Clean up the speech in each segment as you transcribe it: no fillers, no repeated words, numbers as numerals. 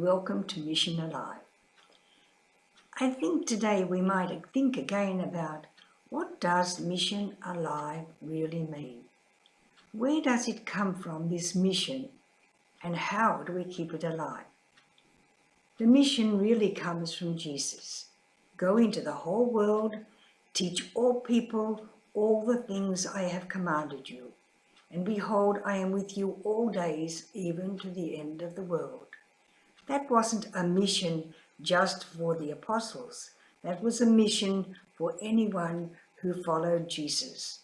welcome to Mission Alive. I think today we might think again about what does Mission Alive really mean? Where does it come from, this mission, and how do we keep it alive? The mission really comes from Jesus. Go into the whole world, teach all people all the things I have commanded you. And behold, I am with you all days, even to the end of the world. That wasn't a mission just for the apostles. That was a mission for anyone who followed Jesus,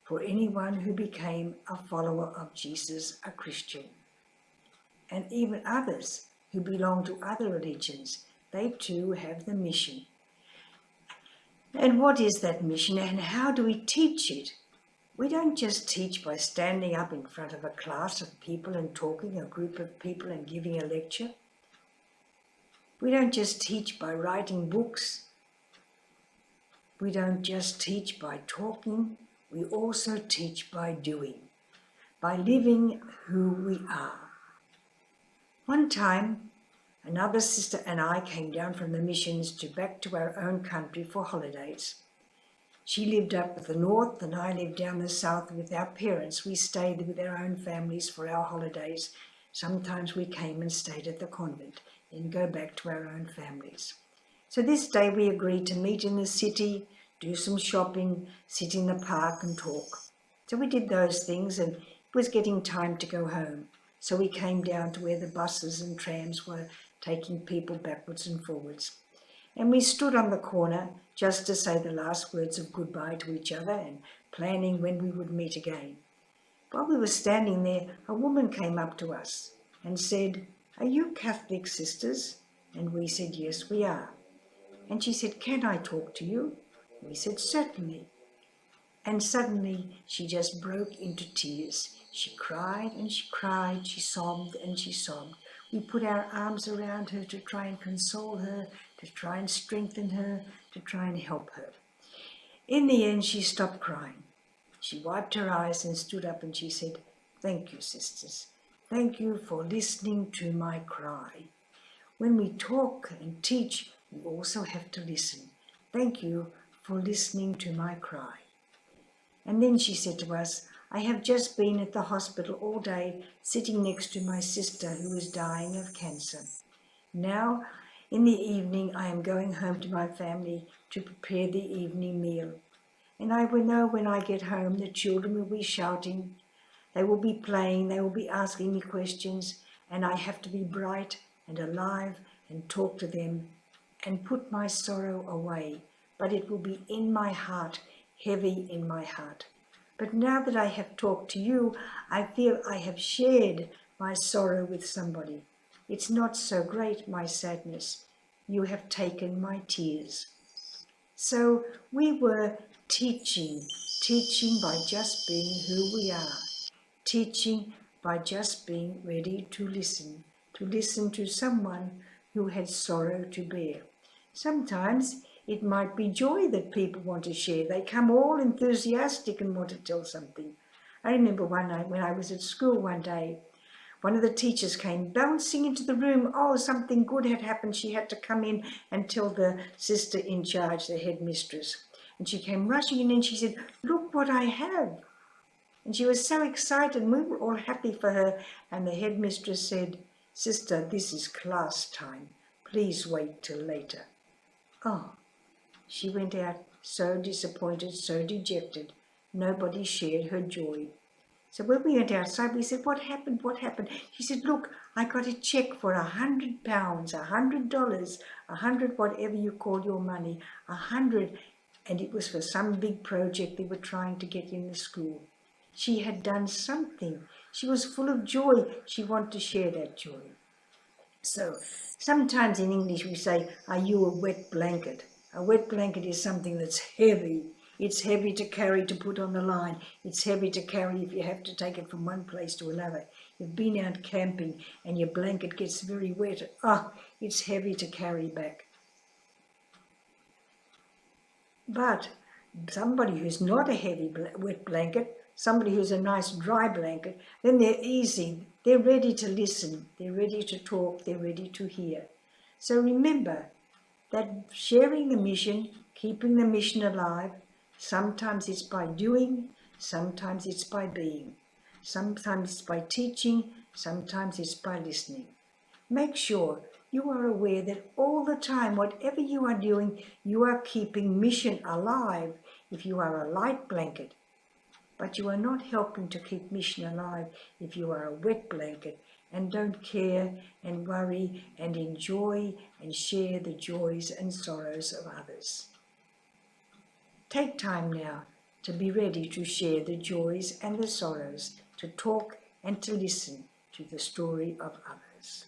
for anyone who became a follower of Jesus, a Christian. And even others who belong to other religions, they too have the mission. And what is that mission and how do we teach it? We don't just teach by standing up in front of a class of people and talking, a group of people, and giving a lecture. We don't just teach by writing books. We don't just teach by talking. We also teach by doing, by living who we are. One time, another sister and I came down from the missions back to our own country for holidays. She lived up at the north and I lived down the south with our parents. We stayed with our own families for our holidays. Sometimes we came and stayed at the convent, then go back to our own families. So this day we agreed to meet in the city, do some shopping, sit in the park and talk. So we did those things and it was getting time to go home. So we came down to where the buses and trams were taking people backwards and forwards. And we stood on the corner just to say the last words of goodbye to each other and planning when we would meet again. While we were standing there, a woman came up to us and said, "Are you Catholic sisters?" And we said, "Yes, we are." And she said, "Can I talk to you?" We said, "Certainly." And suddenly she just broke into tears. She cried and she cried, she sobbed and she sobbed. We put our arms around her to try and console her, to try and strengthen her, to try and help her. In the end, she stopped crying. She wiped her eyes and stood up and she said, "Thank you, sisters. Thank you for listening to my cry. When we talk and teach, we also have to listen. Thank you for listening to my cry." And then she said to us, "I have just been at the hospital all day, sitting next to my sister who is dying of cancer. Now, in the evening, I am going home to my family to prepare the evening meal. And I will know when I get home, the children will be shouting, they will be playing, they will be asking me questions, and I have to be bright and alive and talk to them and put my sorrow away. But it will be in my heart, heavy in my heart. But now that I have talked to you, I feel I have shared my sorrow with somebody. It's not so great, my sadness. You have taken my tears." So we were teaching by just being who we are, teaching by just being ready to listen to someone who had sorrow to bear. Sometimes it might be joy that people want to share. They come all enthusiastic and want to tell something. I remember one night when I was at school one day, one of the teachers came bouncing into the room. Oh, something good had happened. She had to come in and tell the sister in charge, the headmistress. And she came rushing in and she said, "Look what I have." And she was so excited and we were all happy for her. And the headmistress said, "Sister, this is class time. Please wait till later." Oh, she went out so disappointed, so dejected. Nobody shared her joy. So when we went outside, we said, "What happened? What happened?" She said, "Look, I got a check for £100, $100, 100, whatever you call your money, 100. And it was for some big project they were trying to get in the school." She had done something. She was full of joy. She wanted to share that joy. So sometimes in English we say, "Are you a wet blanket?" A wet blanket is something that's heavy. It's heavy to carry, to put on the line. It's heavy to carry if you have to take it from one place to another. You've been out camping and your blanket gets very wet. It's heavy to carry back. But somebody who's not a heavy wet blanket, somebody who's a nice dry blanket, then they're easy. They're ready to listen, they're ready to talk, they're ready to hear. So remember that sharing the mission, keeping the mission alive, sometimes it's by doing, sometimes it's by being, sometimes it's by teaching, sometimes it's by listening. Make sure you are aware that all the time, whatever you are doing, you are keeping mission alive if you are a light blanket. But you are not helping to keep mission alive if you are a wet blanket and don't care and worry and enjoy and share the joys and sorrows of others. Take time now to be ready to share the joys and the sorrows, to talk and to listen to the story of others.